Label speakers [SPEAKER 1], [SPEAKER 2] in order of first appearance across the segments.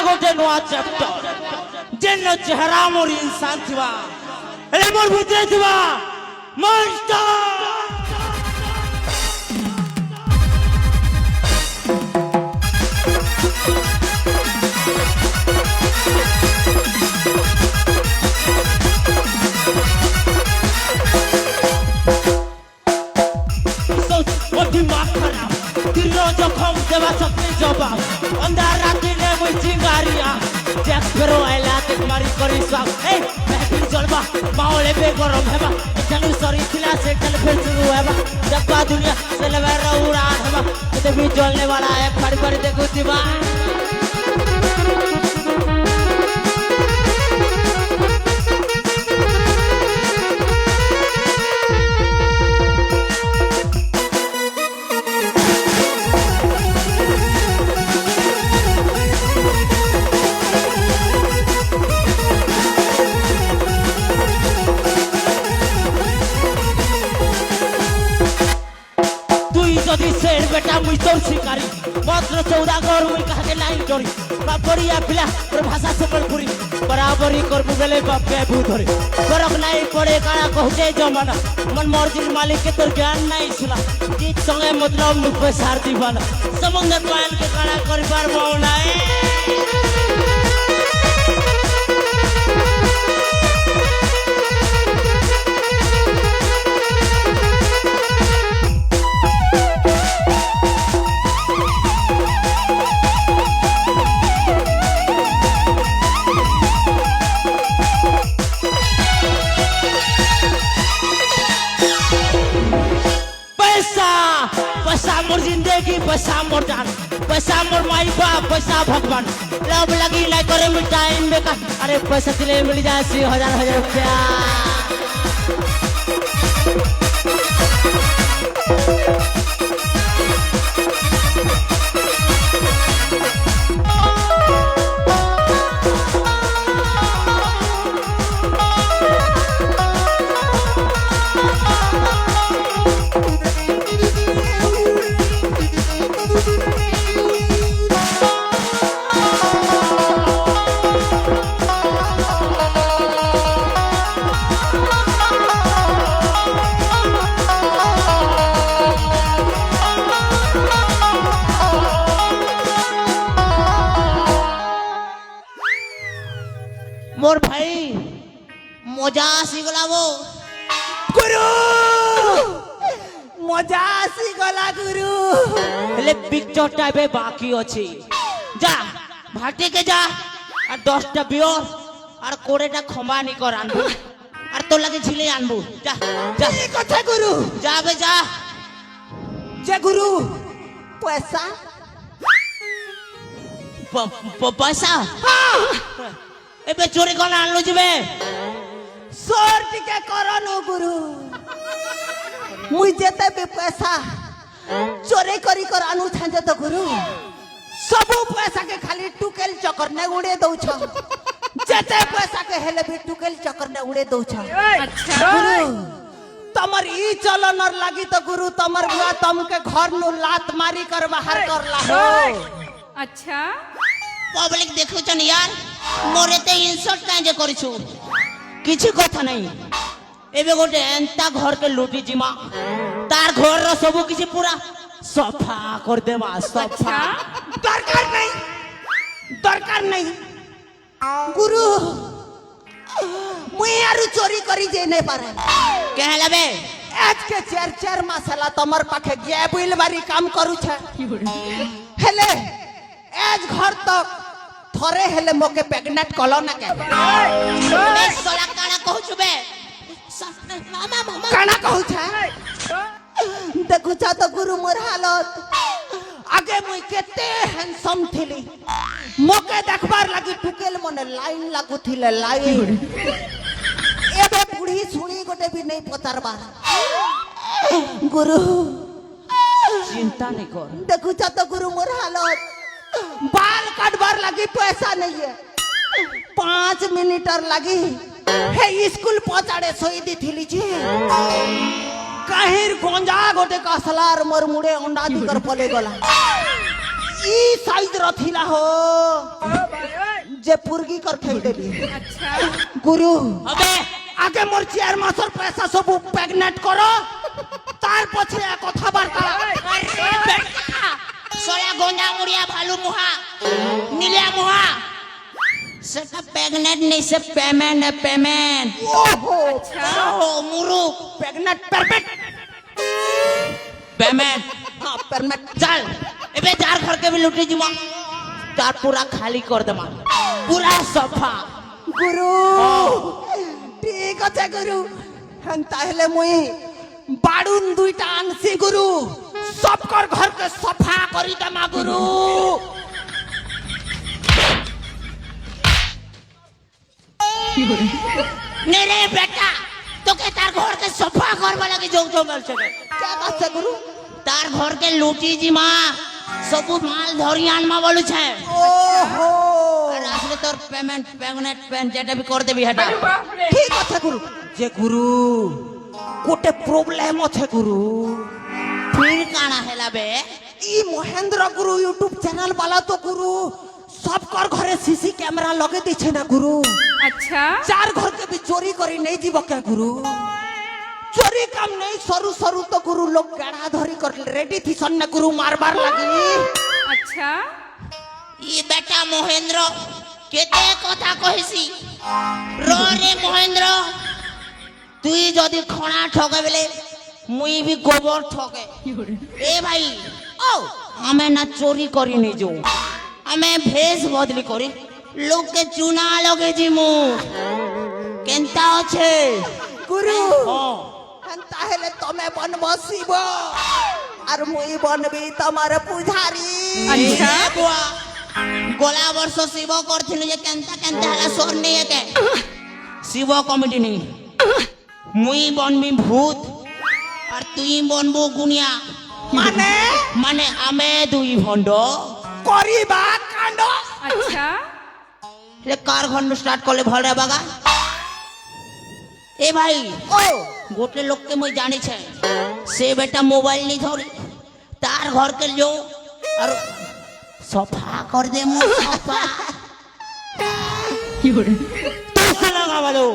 [SPEAKER 1] गोटे नुआ चैप्टर जेन चेहरा मोर इंसान थिबा एले मोर भितरे थिबा मॉन्स्टर जखम देवा सबके जवाब अंधार राती ने मुई चिंगारिया देख फेरो आइला देख मारी करी स्वाग ए बैटरी जलबा माओले बे गरम हेबा चलू सरी थिला से चल फिर शुरू हेबा जब्बा दुनिया से लवेरा उड़ान हेबा ते भी जलने वाला है फड़ फड़ देखो दिवा शेर बेटा मुई तो शिकारी मात्र 14 गौर मुई कहा के लाइन डोरी बापरिया पिला और भाषा संबलपुरी बराबरी करबु बेले बापे भू धरे फरक नहीं पड़े काना कहते जमाना मन मर्जी मालिक के तोर ज्ञान नहीं सुला जीत संगे मतलब मुझे सार दीवाना समुद्र पान के काना करबार मौना पैसा मोर जिंदगी पैसा मोर जान पैसा मोर माई बाप पैसा भगवान लब लगी नहीं करे में टाइम बेकार अरे पैसा दिले मिल जाए 1000 रुपया मोर भाई मजा आसी गला वो गुरु मजा आसी गला गुरु ले पिक्चर टाइपे बाकी अछि जा भाटे के जा और 10टा बियर और 20टा खंबानी कर आनबू और तो लगे झिले आनबू जा जा ई कथा गुरु जा बे जा जे गुरु पैसा पैसा हां एबे चोरी कोन आनलो जबे सोर टिके करनो गुरु मुई जेते बे पैसा चोरी करी कर आनु छांजे तो गुरु सब पैसा के खाली टुकेल चक्कर ने उड़े दउ छ जेते पैसा के हेले भी टुकेल चक्कर ने उड़े दउ छ अच्छा गुरु तमर ई चलनर लागी तो गुरु तमर बुआ तुमके घर नु लात मारी कर बाहर करला हो अच्छा पब्लिक देखो छन यार मोरे ते इंसल्ट काहे जे करिछु किछि कथा नहीं एबे गोटे एंता घर के लूटी जिमा तार घर रो सब किछि पूरा सफा कर देवा सफा दरकार नहीं गुरु मुई आरु चोरी करी जे नहीं पारे कहला बे आज के 4 मसाला तमर पाखे गे बिल बारी काम करू छ हेले आज घर तक थरे हेले मोके प्रेग्नेंट कलो ना के मैं सोला काना कहू छबे मामा मामा काना कहू छ देखु छ तो गुरु मोर हालत आगे मुई केते हैंडसम थिली मोके देखबार लागि टुकेल मने लाइन लागु थिले लाइन एबे बुढ़ी सुनी गोटे भी नहीं पतारबा गुरु चिंता नहीं कर देखु छ तो गुरु मोर हालत बाल काटबार लगी पैसा नहीं है 5 मिनट लगी हे स्कूल पहुंचाड़े सोई दी थी लीजिए कहिर गोंजा गोटे कसलार मोर मुड़े अंडा दिकर पले गला ई साइज रथिला हो যে পুরগি কর খেল দেবি
[SPEAKER 2] আচ্ছা
[SPEAKER 1] গুরু
[SPEAKER 3] হবে
[SPEAKER 1] আগে মোর 4 মাসের পয়সা সব প্রেগনেন্ট করো তার পছে কথাবার্তা
[SPEAKER 3] সয়া গঞ্জা মুড়িয়া ভালু মুহা নীলিয়া মুহা সেটা প্রেগনেন্ট নেই সে পেমেন্ট है पेमेंट
[SPEAKER 1] ওহো
[SPEAKER 3] ও মুরুক
[SPEAKER 1] প্রেগনেন্ট পারফেক্ট
[SPEAKER 3] पेमेंट
[SPEAKER 1] हां परमेंट
[SPEAKER 3] चल एबे जार घर के भी लुटी जिमा तार पूरा खाली कर देमा पूरा सफा
[SPEAKER 1] গুরু ঠিক আছে গুরু হন তাহলে মুই বাড়ুন দুইটা আনছি গুরু সবকর ঘরকে সফা করি দেমা গুরু
[SPEAKER 3] नहीं रे बेटा तो के तार घर के सफा करवा लगे जो जो मिल सके
[SPEAKER 1] क्या আছে গুরু
[SPEAKER 3] तार घर के लुटी जिमा सब माल धरी आनमा बोलू छे
[SPEAKER 1] ওহো
[SPEAKER 3] আর আসলে তোর পেমেন্ট প্রেগনেন্ট পেন যেটা भी कर देबी হেটা
[SPEAKER 1] ঠিক আছে গুরু যে গুরু কোটে প্রবলেম আছে গুরু
[SPEAKER 3] फिर काना हेला बे
[SPEAKER 1] ই মহেন্দ্র গুরু ইউটিউব চ্যানেল वाला তো গুরু সবকর ঘরে সিসি ক্যামেরা লগে দিছে না গুরু
[SPEAKER 2] আচ্ছা
[SPEAKER 1] চার ঘর के भी चोरी करी नहीं जीव क्या गुरु चोरी काम नहीं सरू सरू तो गुरु लोग गड़ा धरी कर रेडी थी सन गुरु मारबार लगी
[SPEAKER 2] আচ্ছা
[SPEAKER 3] ये बेटा महेंद्र केते কথা কইছি रो रे महेंद्र তুই যদি খଣା ঠকে বেলে মুই भी গোবর ঠকে ए भाई ओ हमें ना चोरी करी नहीं जो हमें भेष बदली करी लोग के चुना लगे जिमु केनता আছে
[SPEAKER 1] गुरु
[SPEAKER 3] हां
[SPEAKER 1] हन ताहले तमे बन बसिब और मुई बनबी तमार पुजारी
[SPEAKER 2] अच्छा
[SPEAKER 3] बुआ गोला वर्ष शिव करथिनु जे केनता केनता हला सोर नहीं एके शिव कमिटी नहीं मुई बनबी भूत और तुई बनबो गुनिया
[SPEAKER 1] माने
[SPEAKER 3] माने आमे दुई भंड
[SPEAKER 1] करिबा कांड
[SPEAKER 2] আচ্ছা
[SPEAKER 3] ले कार खंड स्टार्ट करले भल रे बागा ए भाई
[SPEAKER 1] ओ
[SPEAKER 3] गोटे लोग के मुई जानी छे से बेटा मोबाइल नहीं धरी तार घर के लो और सफा कर दे मु सफा
[SPEAKER 4] तो साला वालो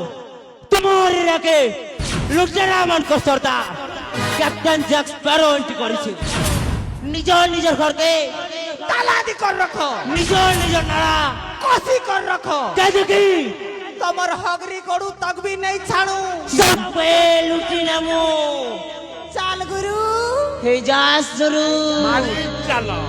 [SPEAKER 4] तुम्हारे रखे लुटेरा मन को सरता कैप्टन जैक स्पैरो एंट्री করেছে নিজর নিজর ঘরকে
[SPEAKER 1] ताला दी कर रखो
[SPEAKER 4] নিজর নিজর নাড়া
[SPEAKER 1] कसी कर रखो
[SPEAKER 4] কে দেখি
[SPEAKER 1] तमर हगरी करू तक भी नहीं छाड़ू
[SPEAKER 4] সব পে লুটি নামো
[SPEAKER 1] चाल गुरु
[SPEAKER 3] हे जा शुरू
[SPEAKER 4] চলো